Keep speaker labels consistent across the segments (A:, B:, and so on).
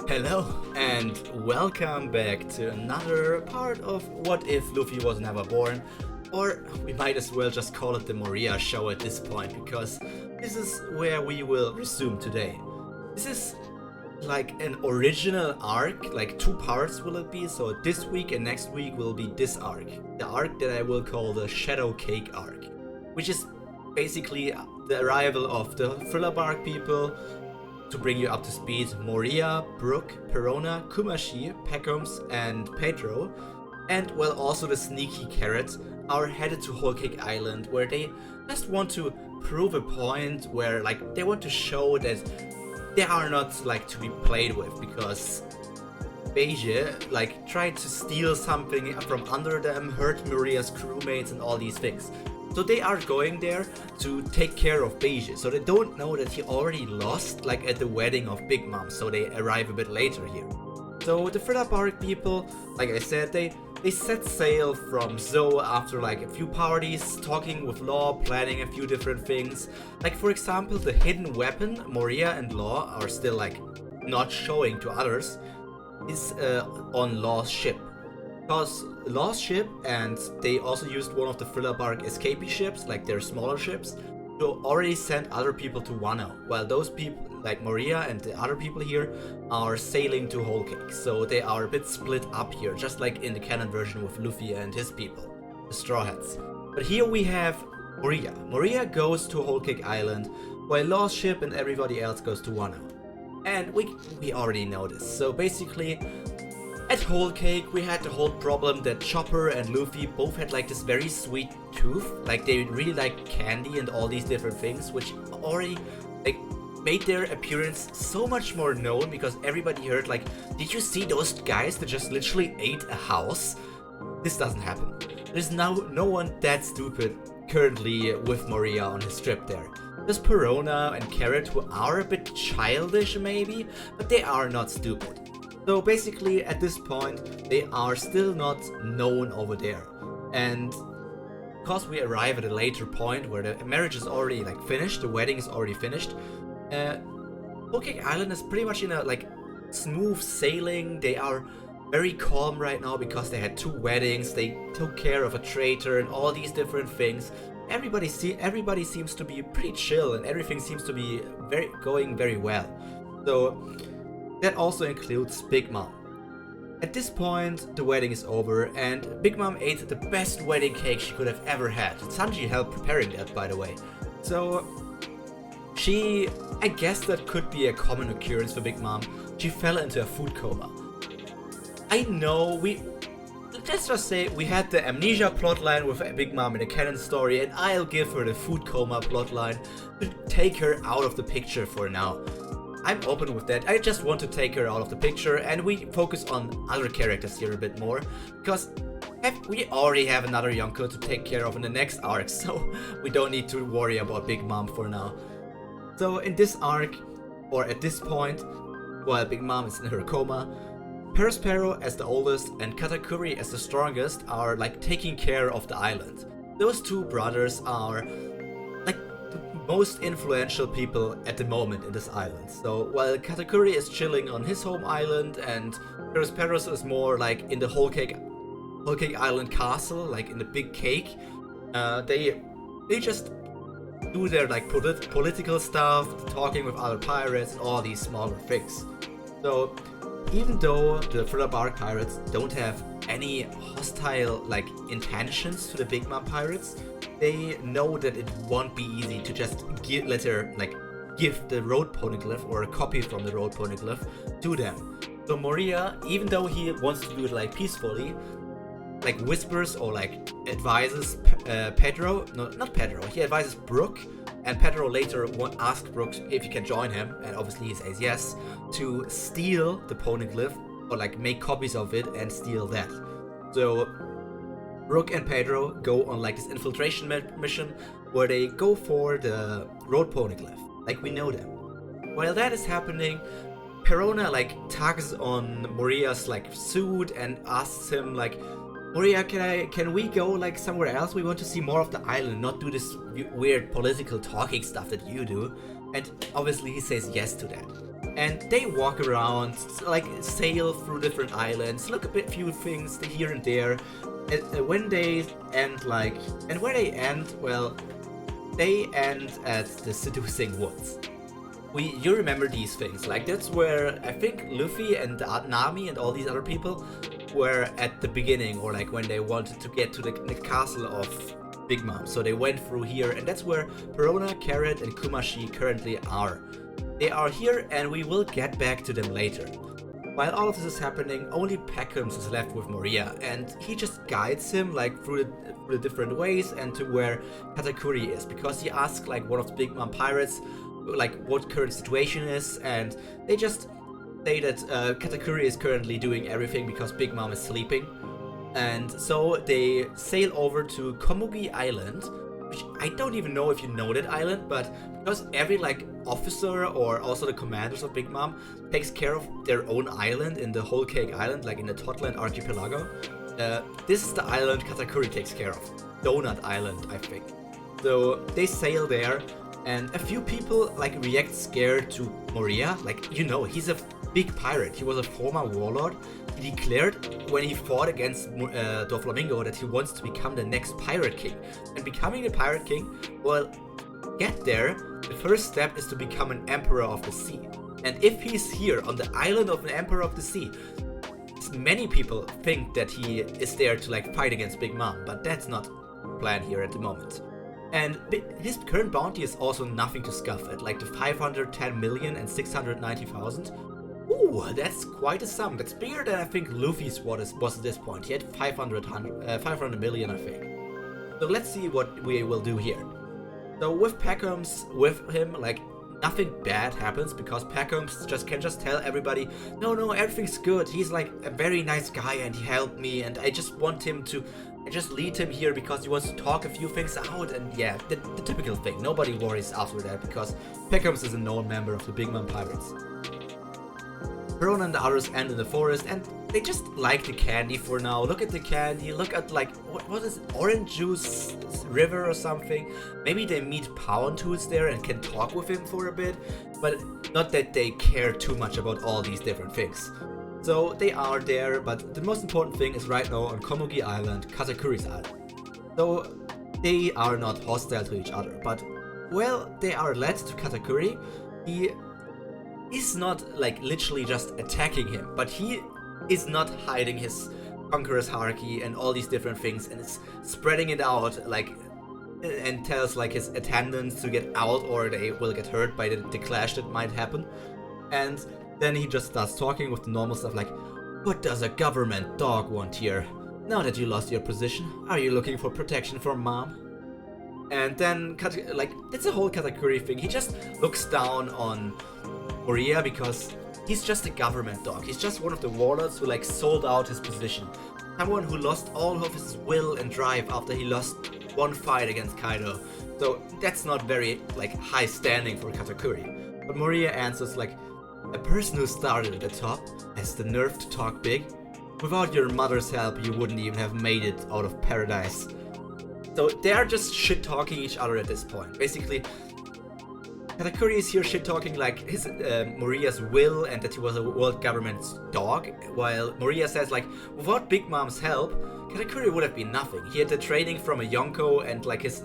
A: Hello and welcome back to another part of What If Luffy Was Never Born, or we might as well just call it the Moria show at this point, because this is where we will resume today. This is like an original arc, like 2 parts will it be, so this week and next week will be this arc. The arc that I will call the Shadow Cake arc, which is basically the arrival of the Thriller Bark people. To bring you up to speed, Moria, Brook, Perona, Kumashi, Peckhams, and Pedro, and well, also the sneaky Carrot, are headed to Whole Cake Island, where they just want to prove a point, where like they want to show that they are not like to be played with, because Beige like tried to steal something from under them, hurt Maria's crewmates, and all these things. So they are going there to take care of Beige. So they don't know that he already lost, like at the wedding of Big Mom. So they arrive a bit later here. So the Thriller Bark people, like I said, they set sail from Zoe after like a few parties, talking with Law, planning a few different things. Like for example, the hidden weapon Moria and Law are still like not showing to others is on Law's ship. Because Law's ship, and they also used one of the Thriller Bark escapee ships, like their smaller ships, to already send other people to Wano, while those people, like Moria and the other people here, are sailing to Whole Cake. So they are a bit split up here, just like in the canon version with Luffy and his people, the Straw Hats. But here we have Moria. Moria goes to Whole Cake Island, while Law's ship and everybody else goes to Wano. And we already know this. So basically, at Whole Cake, we had the whole problem that Chopper and Luffy both had like this very sweet tooth, like they really like candy and all these different things, which already like made their appearance so much more known, because everybody heard like, did you see those guys that just literally ate a house? This doesn't happen. There's now no one that stupid currently with Moria on his trip there. There's Perona and Carrot, who are a bit childish maybe, but they are not stupid. So basically, at this point, they are still not known over there. And because we arrive at a later point where the marriage is already like finished, the wedding is already finished, Whole Cake Island is pretty much in a like smooth sailing. They are very calm right now because they had 2 weddings, they took care of a traitor and all these different things. Everybody seems to be pretty chill, and everything seems to be going very well. So that also includes Big Mom. At this point, the wedding is over, and Big Mom ate the best wedding cake she could have ever had. Sanji helped preparing that, by the way. So I guess that could be a common occurrence for Big Mom. She fell into a food coma. I know, let's just say we had the amnesia plotline with Big Mom in the canon story, and I'll give her the food coma plotline to take her out of the picture for now. I'm open with that. I just want to take her out of the picture, and we focus on other characters here a bit more, because we already have another Yonko to take care of in the next arc, so we don't need to worry about Big Mom for now. So in this arc, or at this point, while Big Mom is in her coma, Perospero as the oldest and Katakuri as the strongest are like taking care of the island. Those 2 brothers are like most influential people at the moment in this island. So while Katakuri is chilling on his home island, and Perospero is more like in the Whole Cake Island castle, like in the big cake, they just do their like political stuff, talking with other pirates, and all these smaller things. So even though the Thriller Bark Pirates don't have any hostile like intentions to the Big Mom Pirates, they know that it won't be easy to just give the Road Poneglyph or a copy from the Road Poneglyph to them. So Moria, even though he wants to do it like peacefully, like whispers or like advises Pedro, no, not Pedro, he advises Brook, and Pedro later asks Brook if he can join him, and obviously he says yes, to steal the Poneglyph, or like make copies of it and steal that. So Brook and Pedro go on like this infiltration mission where they go for the Road Poneglyph, like we know them. While that is happening, Perona like tugs on Moria's like suit and asks him like, Moria, can we go like somewhere else? We want to see more of the island, not do this weird political talking stuff that you do. And obviously he says yes to that. And they walk around, like sail through different islands, look a few things here and there. And when they end, and where they end, well, they end at the Seducing Woods. You remember these things, like that's where I think Luffy and Nami and all these other people were at the beginning, or like when they wanted to get to the castle of Big Mom. So they went through here, and that's where Perona, Carrot, and Kumashi currently are. They are here, and we will get back to them later. While all of this is happening, only Peckham's is left with Moria, and he just guides him like through the different ways and to where Katakuri is, because he asks like one of the Big Mom pirates like what current situation is, and they just say that Katakuri is currently doing everything because Big Mom is sleeping. And so they sail over to Komugi Island, which I don't even know if you know that island, but because every like officer or also the commanders of Big Mom takes care of their own island in the Whole Cake Island, like in the Totland archipelago, this is the island Katakuri takes care of. Donut Island, I think. So they sail there, and a few people like react scared to Moria. Like, you know, he's a big pirate. He was a former warlord. He declared when he fought against Doflamingo that he wants to become the next pirate king. And becoming the pirate king, well, get there, the first step is to become an emperor of the sea. And if he's here on the island of an emperor of the sea, many people think that he is there to like fight against Big Mom, but that's not the plan here at the moment. And his current bounty is also nothing to scoff at, like the 510 million and 690,000. Ooh, that's quite a sum. That's bigger than I think Luffy's was at this point. He had 500 million, I think. So let's see what we will do here. So with Peckham's, with him, like nothing bad happens because Peckham's can just tell everybody, no, everything's good. He's like a very nice guy and he helped me, and I just want him to. I just lead him here because he wants to talk a few things out, and yeah, the typical thing. Nobody worries after that because Peckham's is a known member of the Big Mom Pirates. Perona and the others end in the forest, and they just like the candy for now. Look at the candy, look at like, what is it? Orange juice river or something. Maybe they meet Pound who's there and can talk with him for a bit, but not that they care too much about all these different things. So they are there, but the most important thing is right now on Komugi Island, Katakuri's island. So they are not hostile to each other, but well, they are led to Katakuri. He is not like literally just attacking him, but he is not hiding his conqueror's hierarchy and all these different things, and is spreading it out like, and tells like his attendants to get out or they will get hurt by the clash that might happen. And then he just starts talking with the normal stuff like, what does a government dog want here? Now that you lost your position, are you looking for protection from Mom? And then, like, it's a whole Katakuri thing. He just looks down on Moria because he's just a government dog. He's just one of the warlords who like sold out his position. Someone who lost all of his will and drive after he lost one fight against Kaido. So that's not very like high standing for Katakuri. But Moria answers like, a person who started at the top has the nerve to talk big. Without your mother's help, you wouldn't even have made it out of paradise. So they are just shit-talking each other at this point. Basically, Katakuri is here shit-talking like his Moria's will and that he was a world government's dog, while Moria says like, without Big Mom's help, Katakuri would have been nothing. He had the training from a Yonko and like his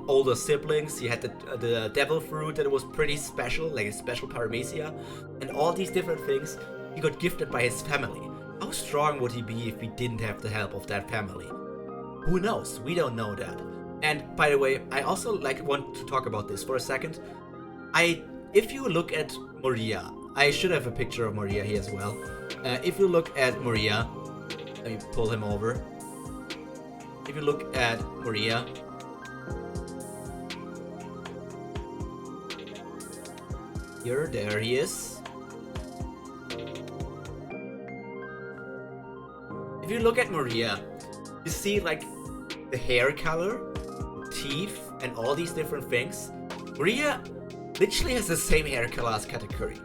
A: older siblings. He had the devil fruit that was pretty special, like a special paramecia, and all these different things he got gifted by his family. How strong would he be if he didn't have the help of that family? Who knows? We don't know that. And by the way, I also like want to talk about this for a second. If you look at Moria, I should have a picture of Moria here as well. If you look at Moria, let me pull him over. If you look at Moria, there he is. If you look at Moria, you see like the hair color, teeth, and all these different things. Moria literally has the same hair color as Katakuri,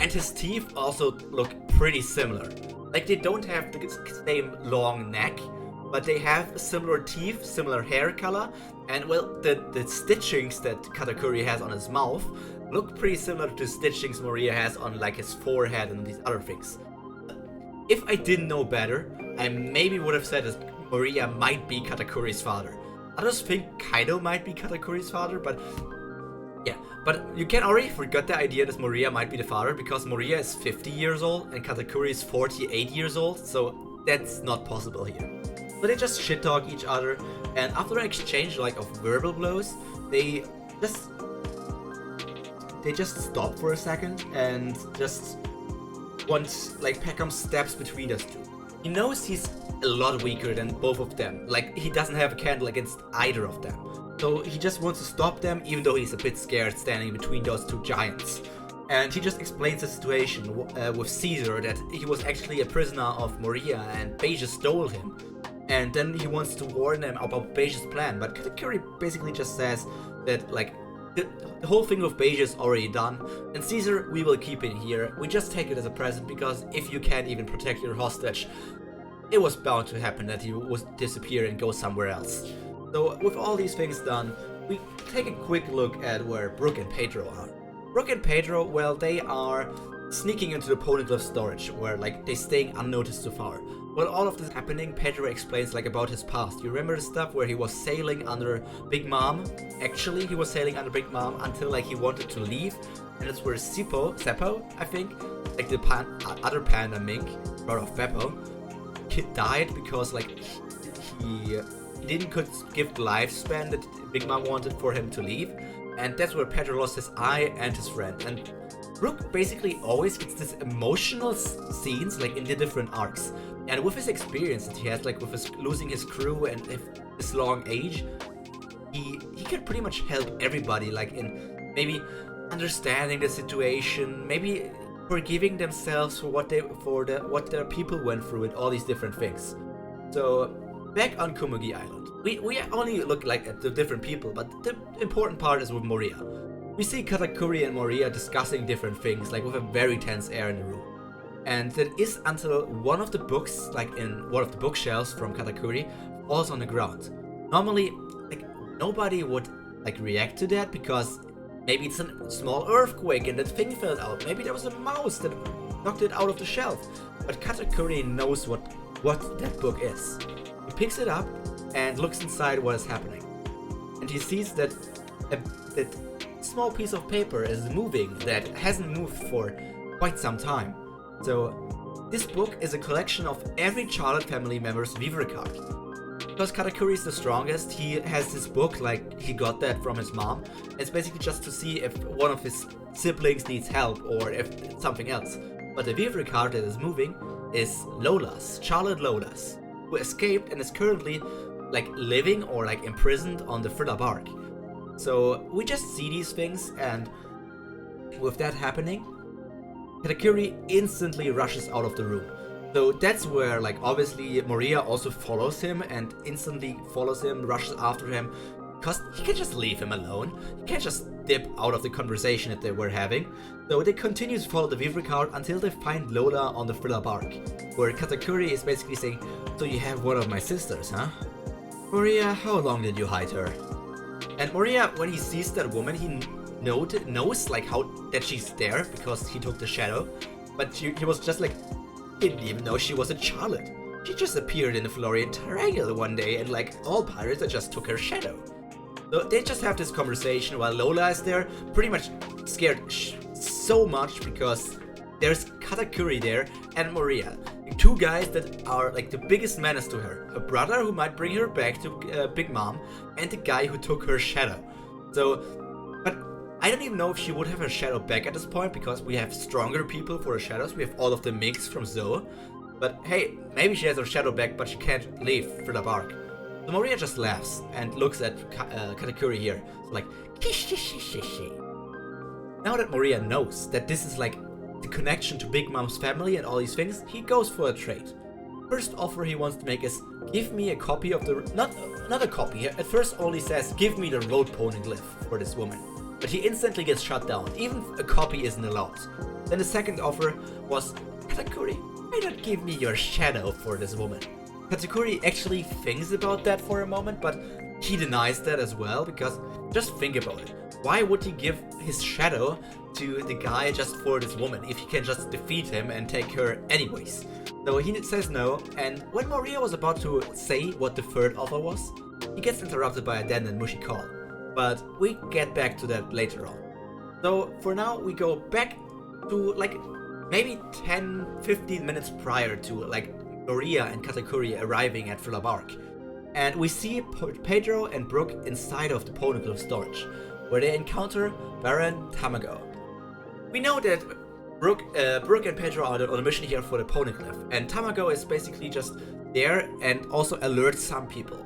A: and his teeth also look pretty similar. Like they don't have the same long neck, but they have similar teeth, similar hair color, and well, the stitchings that Katakuri has on his mouth look pretty similar to stitchings Moria has on like his forehead and these other things. If I didn't know better, I maybe would have said that Moria might be Katakuri's father. Others think Kaido might be Katakuri's father, but yeah. But you can already forget the idea that Moria might be the father, because Moria is 50 years old and Katakuri is 48 years old, so that's not possible here. So they just shit talk each other, and after an exchange like of verbal blows, they just stop for a second and just once like Peckham steps between us two. He knows he's a lot weaker than both of them, like he doesn't have a candle against either of them. So he just wants to stop them, even though he's a bit scared standing between those two giants. And he just explains the situation with Caesar, that he was actually a prisoner of Moria and Beige stole him. And then he wants to warn them about Beige's plan, but Katakuri basically just says that like the whole thing with Beige is already done, and Caesar, we will keep it here. We just take it as a present, because if you can't even protect your hostage, it was bound to happen that he would disappear and go somewhere else. So with all these things done, we take a quick look at where Brook and Pedro are. Brook and Pedro, well, they are sneaking into the Poneglyph storage, where like they're staying unnoticed so far. While all of this is happening, Pedro explains like about his past. You remember the stuff where he was sailing under Big Mom? Actually, he was sailing under Big Mom until like he wanted to leave, and that's where Seppo, I think, like the other panda mink, brother of Beppo, died because like he didn't could give the lifespan that Big Mom wanted for him to leave, and that's where Pedro lost his eye and his friend. And Brook basically always gets this emotional scenes like in the different arcs, and with his experience that he has like with his losing his crew and his long age, he can pretty much help everybody like in maybe understanding the situation, maybe forgiving themselves for what their people went through and all these different things. So back on Komugi Island, we only look like at the different people, but the important part is with Moria. We see Katakuri and Moria discussing different things, like with a very tense air in the room. And that is until one of the books, like in one of the bookshelves from Katakuri, falls on the ground. Normally, like nobody would like react to that, because maybe it's a small earthquake and that thing fell out. Maybe there was a mouse that knocked it out of the shelf. But Katakuri knows what that book is. He picks it up and looks inside what is happening. And he sees that that small piece of paper is moving that hasn't moved for quite some time. So this book is a collection of every Charlotte family member's Vivre card. Because Katakuri is the strongest, he has this book, like he got that from his mom. It's basically just to see if one of his siblings needs help or if it's something else. But the Vivre card that is moving is Lola's, Charlotte Lola's, who escaped and is currently like living or like imprisoned on the Thriller Bark. So we just see these things, and with that happening, Katakuri instantly rushes out of the room. So that's where like obviously Moria also follows him and instantly follows him, rushes after him, because he can't just leave him alone. He can't just dip out of the conversation that they were having. So they continue to follow the Vivre card until they find Lola on the Thriller Bark, where Katakuri is basically saying, "So you have one of my sisters, huh? Moria, how long did you hide her?" And Moria, when he sees that woman, he knows like how that she's there because he took the shadow, but he was just like, didn't even know she was a Charlotte. She just appeared in the Florian Triangle one day, and like all pirates, I just took her shadow. So they just have this conversation while Lola is there, pretty much scared so much because there's Katakuri there and Moria, two guys that are like the biggest menace to her. Her brother who might bring her back to Big Mom, and the guy who took her shadow. So, but I don't even know if she would have her shadow back at this point, because we have stronger people for her shadows. We have all of the Minks from Zoe. But hey, maybe she has her shadow back, but she can't leave Thriller Bark. So Moria just laughs and looks at Katakuri here. So like, now that Moria knows that this is like the connection to Big Mom's family and all these things, he goes for a trade. First offer he wants to make is, give me a copy of the, not a copy, at first only says, give me the road poneglyph for this woman. But he instantly gets shut down, even a copy isn't allowed. Then the second offer was, Katakuri, why not give me your shadow for this woman? Katakuri actually thinks about that for a moment, but he denies that as well, because just think about it. why would he give his shadow to the guy just for this woman if he can just defeat him and take her anyways? So he says no, and when Moria was about to say what the third offer was, he gets interrupted by a dead and mushy call. But we get back to that later on. So for now we go back to like maybe 10-15 minutes prior to like Moria and Katakuri arriving at Thriller Bark. And we see Pedro and Brook inside of the Poneglyph storage, where they encounter Baron Tamago. We know that Brook and Pedro are on a mission here for the Poneglyph, and Tamago is basically just there and also alerts some people.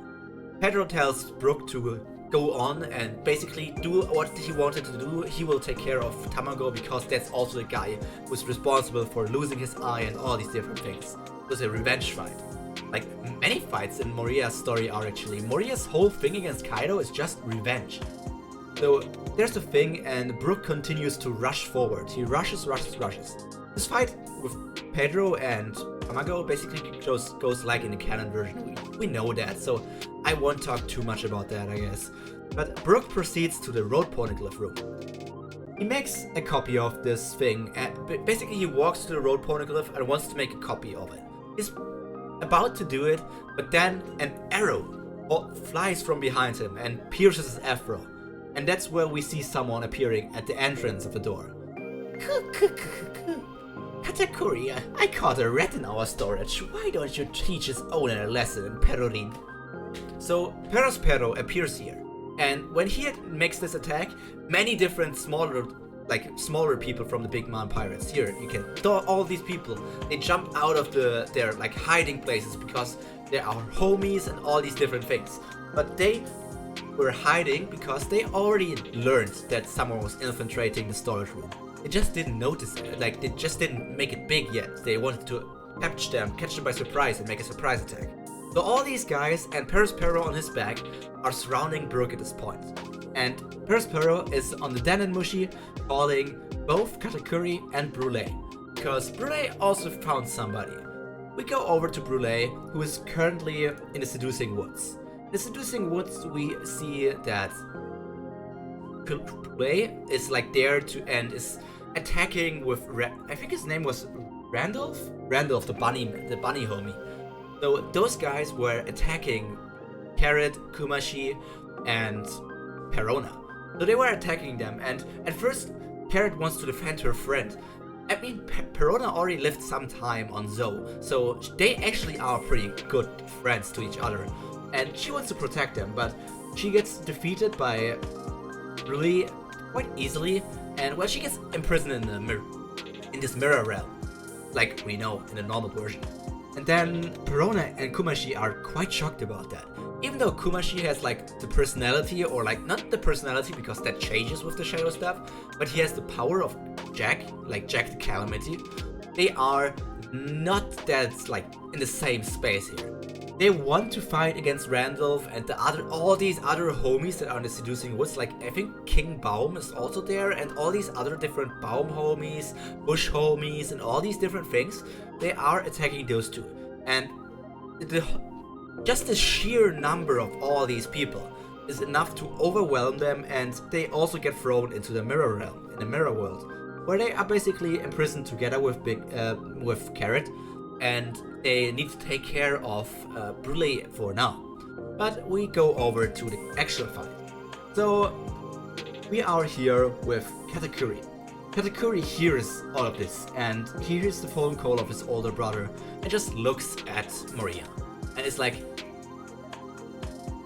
A: Pedro tells Brook to go on and basically do what he wanted to do. He will take care of Tamago because that's also the guy who's responsible for losing his eye and all these different things. It was a revenge fight. Like many fights in Moria's story are actually. Moria's whole thing against Kaido is just revenge. So there's the thing, and Brook continues to rush forward. He rushes. This fight with Pedro and Tamago basically goes like in the canon version. We know that, so I won't talk too much about that, I guess. But Brook proceeds to the Road Poneglyph room. He makes a copy of this thing, and basically he walks to the Road Poneglyph and wants to make a copy of it. He's about to do it, but then an arrow flies from behind him and pierces his afro. And that's where we see someone appearing at the entrance of the door. Katakuri, I caught a rat in our storage. Why don't you teach his owner a lesson in Perorin? So Perospero appears here, and when he makes this attack, many different smaller people from the Big Mom Pirates here, you can all these people, they jump out of their like hiding places because they are homies and all these different things. But they were hiding because they already learned that someone was infiltrating the storage room. They just didn't notice it, like they just didn't make it big yet. They wanted to catch them by surprise and make a surprise attack. So all these guys and Perospero on his back are surrounding Brook at this point. And Perospero is on the Den and Mushi calling both Katakuri and Brule, because Brule also found somebody. We go over to Brule, who is currently in the Seducing Woods. In the Seducing Woods we see that Brule is like there to and is attacking with I think his name was Randolph, the bunny homie. So those guys were attacking Carrot, Kumashi, and Perona. So they were attacking them, and at first Carrot wants to defend her friend. I mean, Perona already lived some time on Zou, so they actually are pretty good friends to each other. And she wants to protect them, but she gets defeated by really quite easily, and well, she gets imprisoned in this mirror realm, like we know in the normal version. And then Perona and Kumashi are quite shocked about that. Even though Kumashi has like the personality, or like not the personality because that changes with the shadow stuff, but he has the power of Jack, like Jack the Calamity. They are not that like in the same space here. They want to fight against Randolph and all these other homies that are in the Seducing Woods. Like I think King Baum is also there, and all these other different Baum homies, Bush homies, and all these different things. They are attacking those two, and just the sheer number of all these people is enough to overwhelm them, and they also get thrown into the mirror realm, in the mirror world, where they are basically imprisoned together with Carrot, and they need to take care of Brule for now. But we go over to the actual fight. So we are here with Katakuri. Katakuri hears all of this, and he hears the phone call of his older brother and just looks at Moria. And it's like,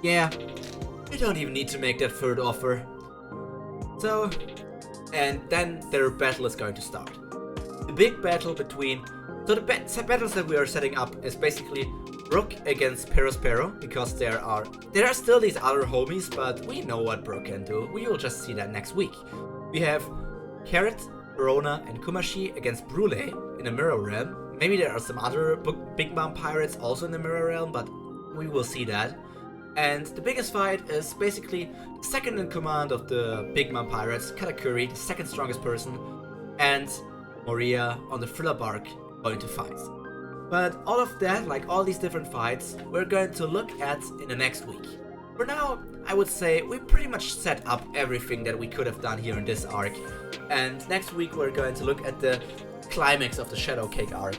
A: yeah, we don't even need to make that third offer. So, and then their battle is going to start. The big battle between... So the battles that we are setting up is basically Brook against Perospero, because there are still these other homies, but we know what Brook can do. We will just see that next week. We have Carrot, Verona, and Kumashi against Brule in the Mirror Realm. Maybe there are some other Big Mom Pirates also in the Mirror Realm, but we will see that. And the biggest fight is basically the second in command of the Big Mom Pirates, Katakuri, the second strongest person, and Moria on the Thriller Bark going to fight. But all of that, like all these different fights, we're going to look at in the next week. For now, I would say we pretty much set up everything that we could have done here in this arc. And next week we're going to look at the climax of the Shadow Cake arc.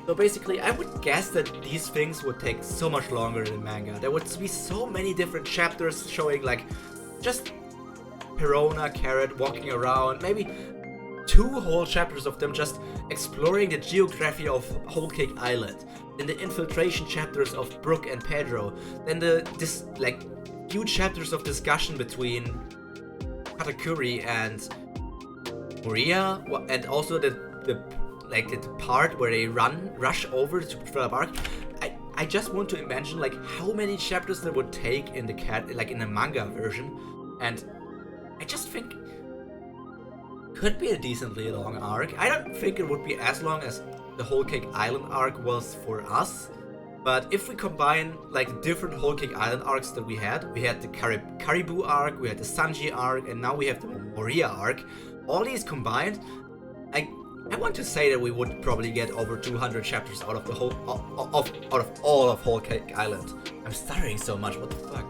A: So basically, I would guess that these things would take so much longer than manga. There would be so many different chapters showing like just Perona, Carrot walking around, maybe 2 whole chapters of them just exploring the geography of Whole Cake Island, then the infiltration chapters of Brook and Pedro, then this like huge chapters of discussion between Katakuri and Moria, and also the part where they rush over to Strawhat Park. I just want to imagine like how many chapters that would take in the manga version, and I just think could be a decently long arc. I don't think it would be as long as the Whole Cake Island arc was for us, but if we combine like different Whole Cake Island arcs that we had the Caribou arc, we had the Sanji arc, and now we have the Moria arc. All these combined, I want to say that we would probably get over 200 chapters out of the whole out of all of Whole Cake Island. I'm stuttering so much. What the fuck?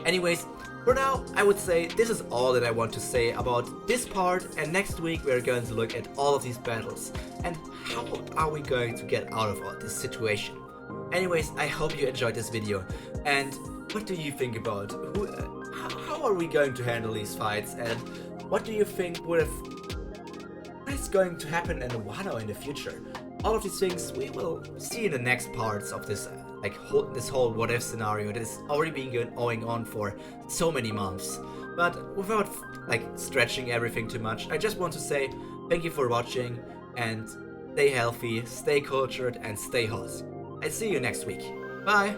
A: Anyways, for now, I would say this is all that I want to say about this part, and next week we're going to look at all of these battles and how are we going to get out of this situation. Anyways, I hope you enjoyed this video, and what do you think about how are we going to handle these fights, and what do you think what is going to happen in Wano in the future? All of these things we will see in the next parts of this this whole what if scenario that is already been going on for so many months. But without stretching everything too much, I just want to say thank you for watching, and stay healthy, stay cultured, and stay hot. I'll see you next week. Bye!